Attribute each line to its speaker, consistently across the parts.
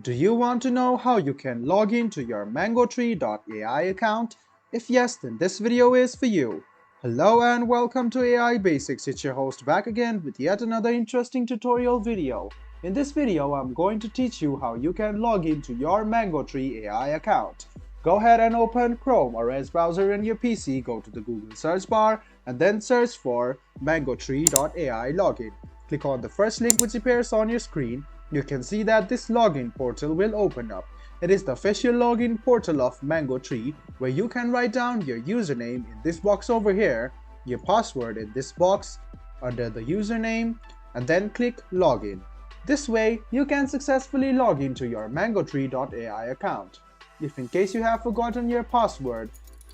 Speaker 1: Do you want to know how you can log into your Mangotree AI account? If yes, then this video is for you. Hello and welcome to AI Basics. It's your host back again with yet another interesting tutorial video. In this video, I'm going to teach you how you can log into your Mangotree AI account. Go ahead and open Chrome or Edge browser in your PC, go to the Google search bar and then search for Mangotree AI login. Click on the first link which appears on your screen. You can see that this login portal will open up. It is the official login portal of Mangotree, where you can write down your username in this box over here, your password in this box under the username, and then click login. This way, you can successfully log into your Mangotree AI account. If in case you have forgotten your password,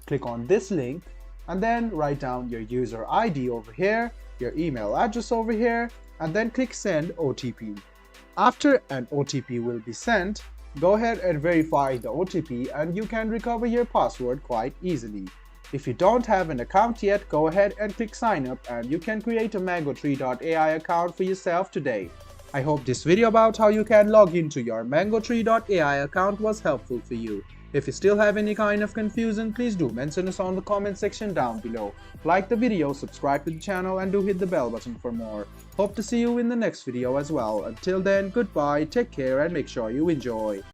Speaker 1: click on this link and then write down your user ID over here, your email address over here, and then click send OTP. After an OTP will be sent, go ahead and verify the OTP and you can recover your password quite easily. If you don't have an account yet, go ahead and click sign up and you can create a Mangotree AI account for yourself today. I hope this video about how you can log into your Mangotree AI account was helpful for you. If you still have any kind of confusion, please do mention us on the comment section down below. Like the video, subscribe to the channel and do hit the bell button for more. Hope to see you in the next video as well. Until then, goodbye, take care and make sure you enjoy.